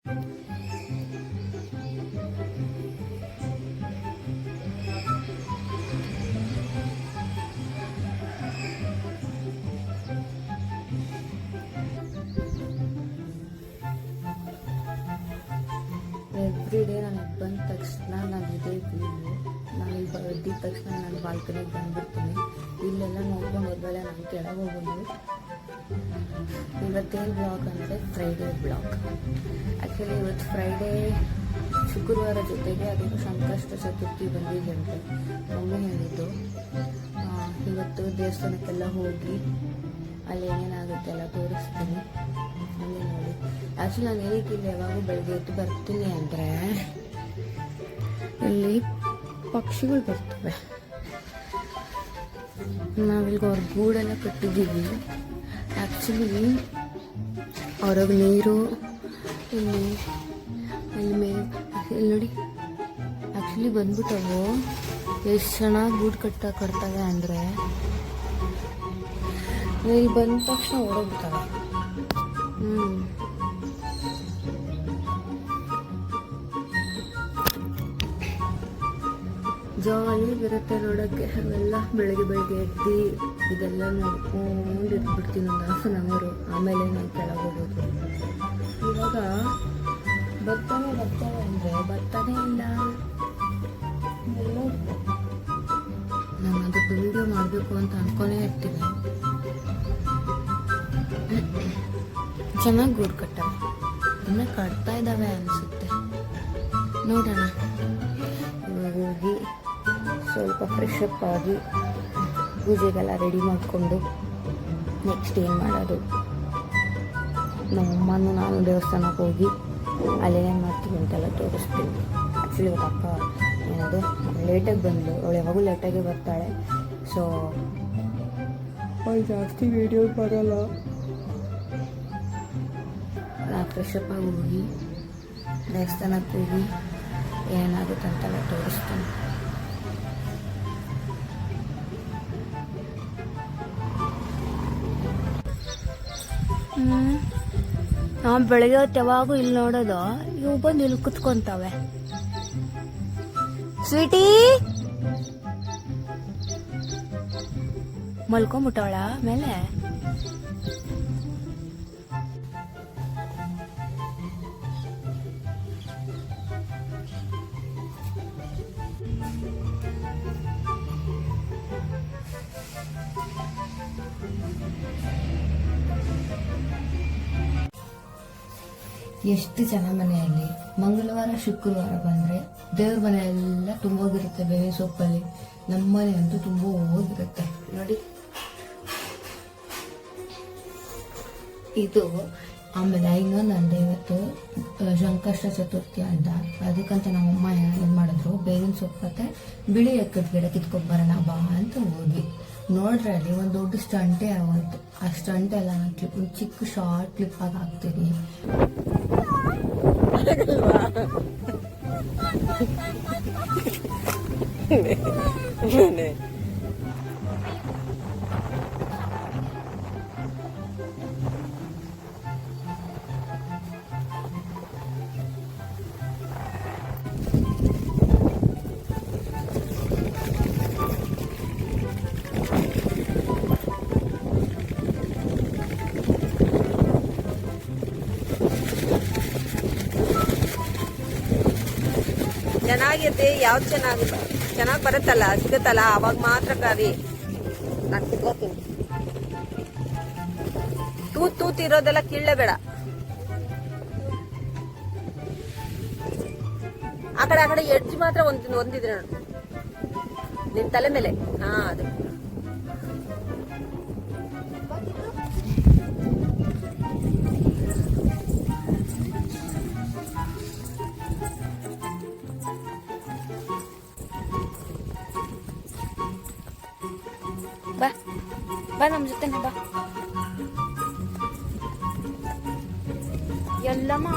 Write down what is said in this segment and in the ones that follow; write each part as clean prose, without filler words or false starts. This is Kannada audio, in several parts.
ಎವ್ರಿ ಡೇ ನನಗೆ ಬಂದ ತಕ್ಷಣ ನಾನು ಇದೇ ವ್ಯೂ. ನಾನು ಇಲ್ಲಿ ಬಂದಿದ್ದ ತಕ್ಷಣ ನಾನು ಬಾಲ್ಕನಿಗೆ ಬಂದುಬಿಡ್ತೀನಿ. ಇಲ್ಲೆಲ್ಲ ನೋಡ್ಕೊಂಡು ಹೋದ್ಮೇಲೆ ನಾನು ಕೆಳಗೆ ಹೋಗೋದು. ಇವತ್ತೇನು ಬ್ಲಾಗ್ ಅಂದರೆ ಫ್ರೈಡೇ ಬ್ಲಾಗ್. ಆ್ಯಕ್ಚುಲಿ ಇವತ್ತು ಫ್ರೈಡೇ, ಶುಕ್ರವಾರ ಜೊತೆಗೆ ಅದಕ್ಕೆ ಸಂಕಷ್ಟ ಚತುರ್ಥಿ ಬಂದಿದ್ದಂತೆ ಮಮ್ಮಿ ಹೇಳಿದ್ದು. ಇವತ್ತು ದೇವಸ್ಥಾನಕ್ಕೆಲ್ಲ ಹೋಗಿ ಅಲ್ಲಿ ಏನೇನಾಗುತ್ತೆ ಎಲ್ಲ ತೋರಿಸ್ತೀನಿ. ಅಲ್ಲಿ ನೋಡಿ, ಆ್ಯಕ್ಚುಲಿ ನಾನು ಏನಕ್ಕೆ ಇಲ್ಲಿ ಯಾವಾಗೂ ಬೆಳಗ್ಗೆ ಎದ್ದು ಬರ್ತೀನಿ ಅಂದರೆ ಇಲ್ಲಿ ಪಕ್ಷಿಗಳು ಬರ್ತವೆ. ನಾವಿಲ್ಲಿ ಅವ್ರ ಗೂಡೆಲ್ಲ ಕಟ್ಟಿದ್ದೀವಿ. ಆ್ಯಕ್ಚುಲಿ ಅವ್ರಿಗೆ ನೀರು ಇಲ್ಲಿ ಇಲ್ಲಿ ನೋಡಿ ಆ್ಯಕ್ಚುಲಿ ಬಂದ್ಬಿಟ್ಟವು ಎಷ್ಟು ಚೆನ್ನಾಗಿ ಗೂಡು ಕಟ್ತವೆ ಅಂದರೆ ಇಲ್ಲಿ ಬಂದ ತಕ್ಷಣ ಓಡೋಗ್ಬಿಡ್ತವೆ. ಜಾಲಿ ಬರುತ್ತೆ ನೋಡೋಕ್ಕೆ. ಅವೆಲ್ಲ ಬೆಳಗ್ಗೆ ಎದ್ದು ಇದೆಲ್ಲ ನೋಡ್ಕೊಂಡು ಇಟ್ಬಿಡ್ತೀನಿ ಒಂದು ಹಾಫ್ ಆನ್ ಅವರು. ಆಮೇಲೆ ನಾನು ಕೆಳಗೆ ಹೋಗೋದು. ಇವಾಗ ಬರ್ತಾನೆ ಅಂದರೆ ಬರ್ತಾನೆ ಇಲ್ಲ. ನಾನು ಅದಕ್ಕೆ ವಿಡಿಯೋ ಮಾಡಬೇಕು ಅಂತ ಅನ್ಕೊನೇ ಇರ್ತೀನಿ. ಚೆನ್ನಾಗಿ ಗೂಡು ಕಟ್ಟವೆ, ಇನ್ನೂ ಕಟ್ತಾ ಇದ್ದಾವೆ ಅನಿಸುತ್ತೆ. ನೋಡೋಣ. ಇವಾಗ ಹೋಗಿ ಸ್ವಲ್ಪ ಫ್ರೆಶ್ ಅಪ್ ಆಗಿ ಪೂಜೆಗೆಲ್ಲ ರೆಡಿ ಮಾಡಿಕೊಂಡು ನೆಕ್ಸ್ಟ್ ಏನು ಮಾಡೋದು. ನಮ್ಮಮ್ಮನೂ ನಾನು ದೇವಸ್ಥಾನಕ್ಕೆ ಹೋಗಿ ಅಲ್ಲೇನೇನು ಮಾಡ್ತೀವಿ ಅಂತೆಲ್ಲ ತೋರಿಸ್ತೀನಿ. ಆ್ಯಕ್ಚುಲಿ ಇವತ್ತು ಅಕ್ಕ ಏನದು ಲೇಟಾಗಿ ಬಂದು, ಅವಳು ಯಾವಾಗೂ ಲೇಟಾಗಿ ಬರ್ತಾಳೆ. ಸೊ ಅವಳು ಜಾಸ್ತಿ ವೀಡಿಯೋ ಬರೋಲ್ಲ. ಫ್ರೆಶ್ ಅಪ್ ಆಗಿ ಹೋಗಿ ದೇವಸ್ಥಾನಕ್ಕೆ ಹೋಗಿ ಏನಾಗುತ್ತೆ ಅಂತೆಲ್ಲ ತೋರಿಸ್ತೀನಿ. ನಾವು ಬೆಳಗ್ಗೆ ಹೊತ್ತು ಯಾವಾಗೂ ಇಲ್ಲಿ ನೋಡೋದು, ಇವು ಬಂದು ಇಲ್ಲಿ ಕುತ್ಕೊಂತವೆ. ಸ್ವೀಟಿ ಮಲ್ಕೊಂಬಿಟ್ಟವಳ ಮೇಲೆ. ಎಷ್ಟು ಜನ ಮನೆಯಲ್ಲಿ ಮಂಗಳವಾರ ಶುಕ್ರವಾರ ಬಂದರೆ ದೇವ್ರ ಮನೆಯೆಲ್ಲ ತುಂಬೋಗಿರುತ್ತೆ ಬೇವಿನ ಸೊಪ್ಪಲ್ಲಿ. ನಮ್ಮ ಮನೆ ಅಂತೂ ತುಂಬ ಹೋಗಿರುತ್ತೆ ನೋಡಿ. ಇದು ಆಮೇಲೆ ಇನ್ನೊಂದು ಅಂದೆ, ಇವತ್ತು ಸಂಕಷ್ಟ ಚತುರ್ಥಿ ಅಂತ, ಅದಕ್ಕಂತ ನಮ್ಮಮ್ಮ ಏನು ಮಾಡಿದ್ರು, ಬೇವಿನ ಸೊಪ್ಪು ಮತ್ತೆ ಬಿಳಿ ಎಕ್ಕದ ಗಿಡ ಕಿತ್ಕೊಂಡ್ಬರೋಣ ಬಾ ಅಂತ ಹೋಗಿ ನೋಡ್ರೆ ಅಲ್ಲಿ ಒಂದು ದೊಡ್ಡ ಸ್ಟಂಟೇ ಆಗೋಯ್ತು. ಆ ಸ್ಟಂಟ್ ಎಲ್ಲ ನಾನು ಒಂದು ಚಿಕ್ಕ ಶಾರ್ಟ್ ಕ್ಲಿಪ್ಪಾಗಿ ಹಾಕ್ತೀನಿ. ಚೆನ್ನಾಗೈತಿ. ಯಾವ್ದು ಚೆನ್ನಾಗಿ ಬರುತ್ತಲ್ಲ, ಸಿಗುತ್ತಲ್ಲ, ಅವಾಗ ಮಾತ್ರ ಕರಿ. ನಾನು ಕುತ್ಕೋತೀನಿ. ತೂತಿರೋದೆಲ್ಲ ಕೀಳಲೇಬೇಡ. ಆ ಕಡೆ ಎಡ್ಜ್ ಮಾತ್ರ ಒಂದಿದ್ರೆ ನೋಡು ನಿನ್ ತಲೆ ಮೇಲೆ. ಹಾ, ಅದು ಬಾ ಬಾ ನಮ್ಮ ಜೊತೆನೆ ಬಾ. ಎಲ್ಲಮ್ಮ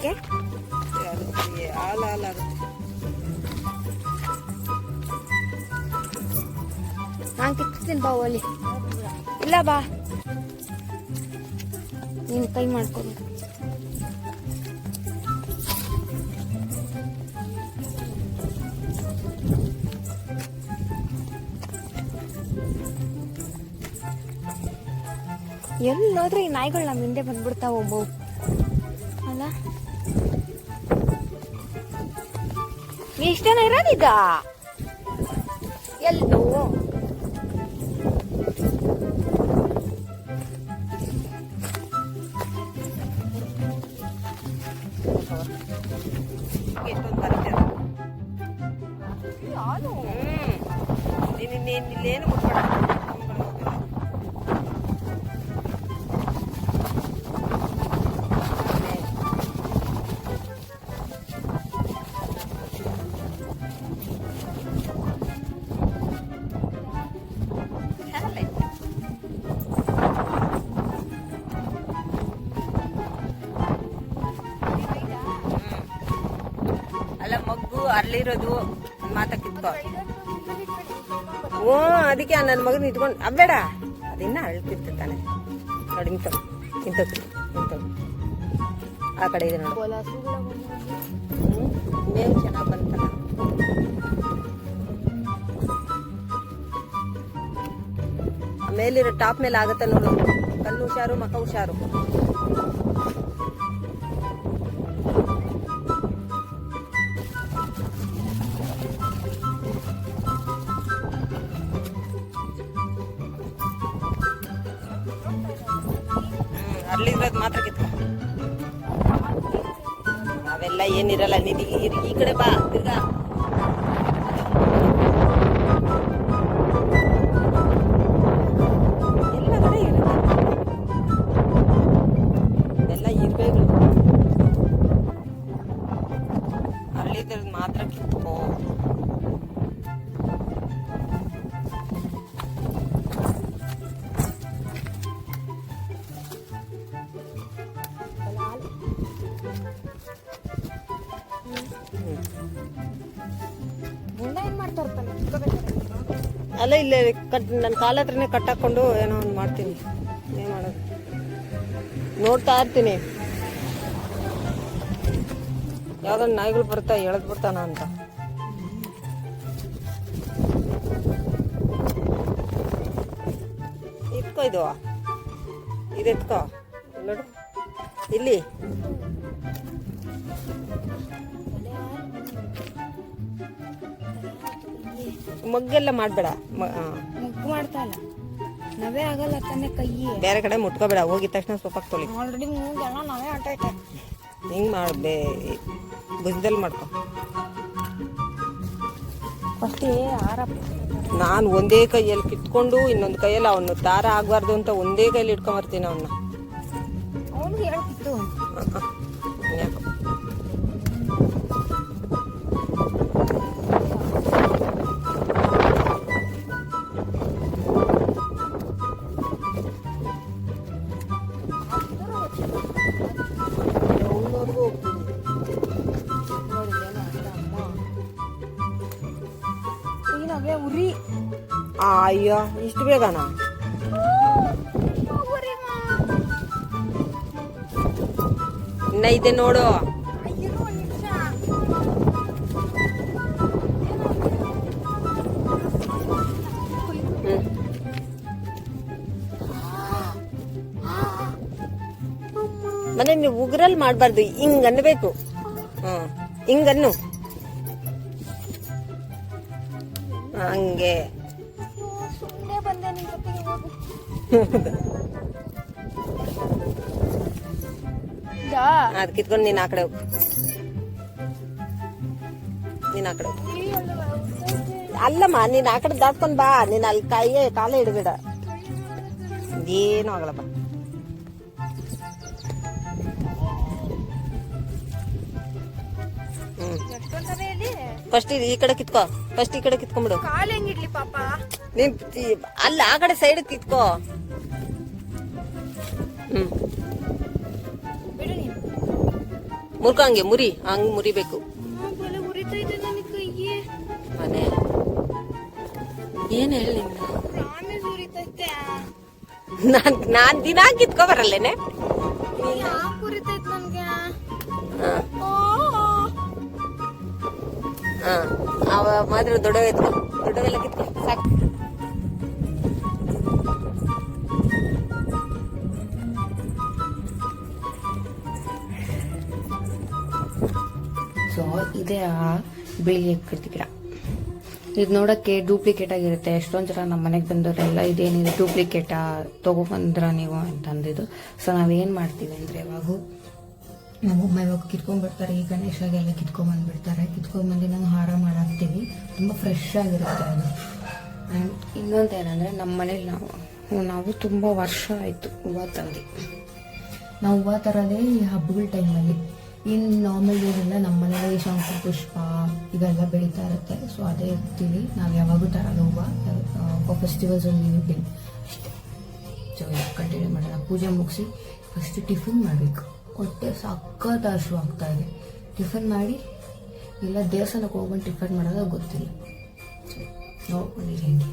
ಯಾಕೆ ಹಾಲಾಗುತ್ತೆ. ನಾನು ಕಿತ್ತೀನಿ ಬಾ ಓಲಿ. ಇಲ್ಲ ಬಾ, ನೀನು ಕೈ ಮಾಡ್ಕೊಂಡು. ಎಲ್ಲೋದ್ರೆ ಈ ನಾಯಿಗಳು ನಮ್ಮ ಹಿಂದೆ ಬಂದ್ಬಿಡ್ತಾವ ಒಬ್ಬವು ಅಲ್ಲ. ಇಷ್ಟೇನ ಇರೋದೀಗ ಎಲ್ಲೋ ಎಷ್ಟೊಂದು ಬರುತ್ತೆ ಇಲ್ಲೇನು ಮುಟ್ಬೇಡ. ಅಲ್ಲ ಮಗ್ಗು ಅಲ್ಲಿರೋದು ಮಾತಾ ಕಿತ್ಕೋ. ಓ ಅದಕ್ಕೆ ನನ್ನ ಮಗನ ಇಟ್ಕೊಂಡು ಅಬ್ಬೇಡ, ಅದಿನ್ನ ಅಳ್ತಿರ್ತಾನೆ ನೋಡಿ. ಇಂಥ ಆ ಕಡೆ ಇದೆ ನೋಡು. ಮೇವು ಚೆನ್ನಾಗಿ ಬಂತಲ್ಲ. ಮೇಲಿರೋ ಟಾಪ್ ಮೇಲೆ ಆಗತ್ತೆ ನೋಡು. ಕಲ್ಲು ಹುಷಾರು, ಮಕ್ಕ ಹುಷಾರು. ಅಲ್ಲಿರೋದು ಮಾತ್ರ ಕಿತ್ಕೊ. ಅವೆಲ್ಲ ಏನಿರಲ್ಲ. ಈ ಕಡೆ ಬಾ ತಿರ್ಗಾ. ಎಲ್ಲ ಕಡೆ ಇರುತ್ತೆ. ಎಲ್ಲ ಇರ್ಬೇಕು. ಅಲ್ಲಿರೋದು ಮಾತ್ರ ಕಿತ್ಕೊ. ಅಲ್ಲ ಇಲ್ಲೇ ನನ್ನ ಕಾಲ ಹತ್ರನೇ ಕಟ್ಟಾಕೊಂಡು ಏನೋ ಒಂದು ಮಾಡ್ತೀನಿ. ಏನು ಮಾಡೋದು, ನೋಡ್ತಾ ಇರ್ತೀನಿ. ಯಾವ್ದೊಂದು ನಾಯಿಗಳು ಬರ್ತಾ ಎಳೆದ್ ಬಿಡ್ತಾನ ಅಂತ. ಎತ್ಕೋ, ಇದು ಎತ್ಕೋ ನೋಡು ಇಲ್ಲಿ. ಮಗ್ಗೆಲ್ಲ ಮಾಡಬೇಡ. ಮುಗ್ಗು ಮಾಡ್ತಾ ಇಲ್ಲ, ನಾವೇ ಆಗಲ್ಲ ತಾನೆ. ಕೈ ಬೇರೆ ಕಡೆ ಮುಟ್ಕೋಬೇಡ. ಹೋಗಿದ ತಕ್ಷಣ ಸೊಪ್ಪಾಗಿ ತೊಳಿ. ಆಲ್ರೆಡಿ ಮೂಗೆಲ್ಲ ನಾವೇ ಆಟೈತೆ. ಹಿಂಗೆ ಮಾಡಬೇ, ಭುಜದಲ್ಲಿ ಮಾಡ್ಕೊ. ಫಸ್ಟೇ ಆರಪ್ಪ. ನಾನು ಒಂದೇ ಕೈಯಲ್ಲಿ ಕಿತ್ಕೊಂಡು ಇನ್ನೊಂದು ಕೈಯಲ್ಲಿ ಅವನು ದಾರ ಆಗಬಾರ್ದು ಅಂತ ಒಂದೇ ಕೈಯಲ್ಲಿ ಇಟ್ಕೊಂಬರ್ತೀನಿ ಅವನ್ನ. ಅವನು ಹೇಳ್ತಿತ್ತು ಯಾಕೋ ಉರಿ. ಅಯ್ಯೋ ಇಷ್ಟು ಬೇಗನಾ? ಇನ್ನ ಇದೆ ನೋಡು. ಮನೆ ನೀವು ಉಗ್ರಲ್ಲಿ ಮಾಡಬಾರ್ದು, ಹಿಂಗ್ ಅನ್ಬೇಕು. ಹಿಂಗನ್ನು ಹಂಗೆ. ಅದ್ ಕಿತ್ಕೊಂಡು ನೀನ್ ಆ ಕಡೆ ಹೋಗು. ನೀನ್ ಆ ಕಡೆ ಹೋಗು. ಅಲ್ಲಮ್ಮ, ನೀನ್ ಆ ಕಡೆ ದಾಟ್ಕೊಂಡ್ ಬಾ. ನೀನ್ ಅಲ್ಲಿ ಕಾಲ ಇಡಬೇಡ. ಏನೂ ಆಗಲ್ಲ ಬಾ. ಫಸ್ಟ್ ಈ ಕಡೆ ಕಿತ್ಕೋ. ಫಸ್ಟ್ ಈ ಕಡೆ ಕಿತ್ಕೊಂಡ್ಬಿಡು. ನೀನ್ ಅಲ್ಲ ಆ ಕಡೆ ಸೈಡ್ ಕಿತ್ಕೋ. ಮುರ್ಕಂಗೆ ಮುರಿ ಹಂಗ್ ಮುರಿಬೇಕು ಉರಿತೈತೆ ನನಗೆ ಕೈಗೆ. ಮನೆ ಏನ್ ಹೇಳಿ ಪ್ರಾಮಿಸ್ ಉರಿತೈತೆ. ನಾನ್ ದಿನ ಕಿತ್ಕೊ ಬರಲ್ಲೇನೆ. ಯಾಕೆ ಉರಿತೈತೆ ನನ್ಗೆ? ಅವ ಮಾತ್ರ ದೊಡ್ಡವೆಲ್ಲ ಕಿತ್ಕೊ ಸಾಕು. ಸೊ ಇದೇ ಆ ಬಿಳಿ ಎಕ್ಕಡ್ತಿ ಗಿಡ. ಇದು ನೋಡಕ್ಕೆ ಡೂಪ್ಲಿಕೇಟ್ ಆಗಿರುತ್ತೆ. ಎಷ್ಟೊಂದ್ ಜನ ನಮ್ಮ ಮನೆಗೆ ಬಂದವರೆಲ್ಲ ಇದೇನಿದೆ ಡೂಪ್ಲಿಕೇಟಾ ತಗೊಬಂದ್ರ ನೀವು ಅಂತ ಅಂದಿದ್ದು. ಸೊ ನಾವೇನ್ ಮಾಡ್ತೀವಿ ಅಂದ್ರೆ ಯಾವಾಗೂ ನಮ್ಮಮ್ಮ ಇವಾಗ ಕಿತ್ಕೊಂಡ್ಬಿಡ್ತಾರೆ. ಈ ಗಣೇಶಗೆಲ್ಲ ಕಿತ್ಕೊಂಡ್ಬಂದ್ಬಿಡ್ತಾರೆ. ಕಿತ್ಕೊಂಡ್ಬಂದು ನಾವು ಹಾರ ಮಾಡಾಕ್ತೀವಿ. ತುಂಬಾ ಫ್ರೆಶ್ ಆಗಿರುತ್ತೆ ಅದು. ಆ್ಯಂಡ್ ಇನ್ನೊಂದು ಏನಂದ್ರೆ ನಮ್ಮ ಮನೇಲಿ ನಾವು ತುಂಬಾ ವರ್ಷ ಆಯ್ತು ಹೂವು ತಂದು. ನಾವು ಹೂವು ತರೋದೇ ಈ ಹಬ್ಬಗಳ ಟೈಮಲ್ಲಿ. ಇನ್ನು ನಾರ್ಮಲ್ ಏನಿಲ್ಲ, ನಮ್ಮ ಮನೇಲಿ ಶಂಕು ಪುಷ್ಪ ಇವೆಲ್ಲ ಬೆಳೀತಾ ಇರುತ್ತೆ. ಸೊ ಅದೇ ಇರ್ತೀವಿ ನಾವು ಯಾವಾಗೂ ತರೋದು ಹೂವು ಫೆಸ್ಟಿವಲ್ಸ್ ಅಷ್ಟೇ. ಸೊ ಕಂಟಿನ್ಯೂ ಮಾಡೋಣ. ಪೂಜೆ ಮುಗಿಸಿ ಫಸ್ಟ್ ಟಿಫಿನ್ ಮಾಡಬೇಕು. ಹೊಟ್ಟೆ ಸಖತ್ ಹಸಿವು ಆಗ್ತಾ ಇದೆ. ಟಿಫಿನ್ ಮಾಡಿ ಇಲ್ಲ ದೇವಸ್ಥಾನಕ್ಕೆ ಹೋಗ್ಬಂದು ಟಿಫಿನ್ ಮಾಡೋದು ಗೊತ್ತಿಲ್ಲ. ನೋಡ್ಕೊಂಡಿರಿ ಹೆಂಗೆ.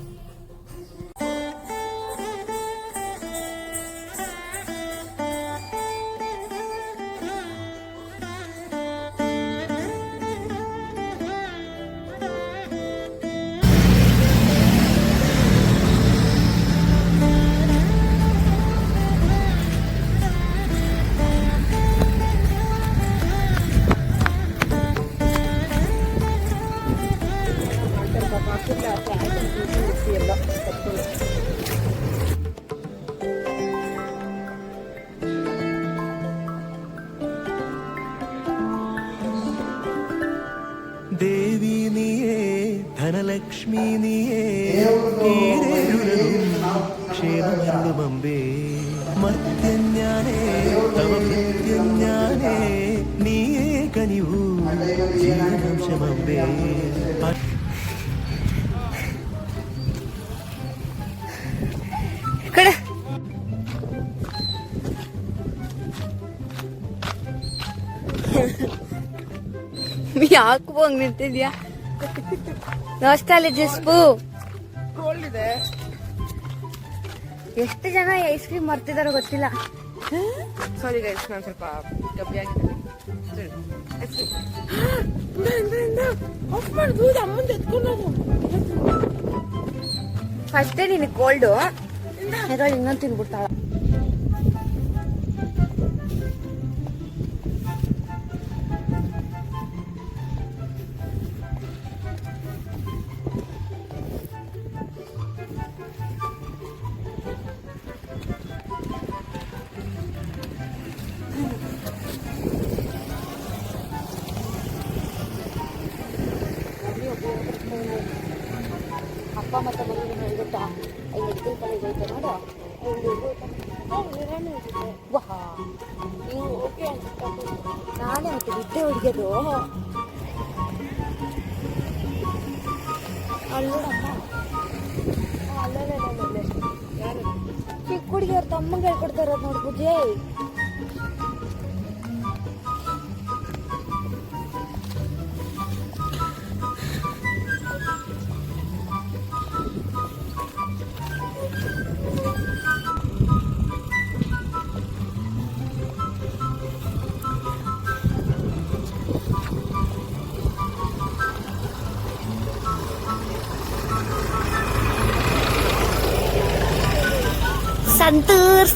ದೇವಿ ನೀಯೇ ಧನಲಕ್ಷ್ಮೀ ನೀಯೇ ക്ഷേമമരുളുമമ്പേ മർത്യജ്ഞാനേ തവ ഭൃത്യജ്ഞാനേ നീയേ കനിവൂ ജീവനാംശമമ്പേ. ಯಾಕೆ ಹೋಗಿ ನಿಂತಿದ್ಯಾ? ನಾಸ್ಟಾಲಜಿಸ್ಪು ಎಷ್ಟು ಜನ ಐಸ್ ಕ್ರೀಮ್ ಮರ್ತಿದಾರೋ ಗೊತ್ತಿಲ್ಲ. ಸಾರಿ ಗೈಸ್, ನಾನು ಸ್ವಲ್ಪ ಡಬ್ಬಿ ಆಗಿದ್ದೀನಿ. ಫಸ್ಟೇ ನಿನಗೆ ಕೋಲ್ಡು, ಇನ್ನೊಂದು ತಿನ್ಬಿಡ್ತಾಳ. ಅಪ್ಪ ಮತ್ತೆ ಮಗನಿಗೆ ಹೇಳ್ಬಿಟ್ಟಾ ಈ ಮೆಡಿಕಲ್ ಕಾಲೇಜ್ ಐತೆ ನೋಡು, ನಾನೇ ಮತ್ತೆ ಬಿದ್ದೆ ಹೊಡಿಯೋದು. ಅಲ್ಲೋಡಮ್ಮ, ಅಲ್ಲೇ ಚಿಕ್ಕ ಹುಡುಗಿಯವ್ರ ತಮ್ಮಂಗೆ ಹೇಳ್ಕೊಡ್ತಾ ಇರೋದು ನೋಡು ಪೂಜೆ. ಸಂತೂರ್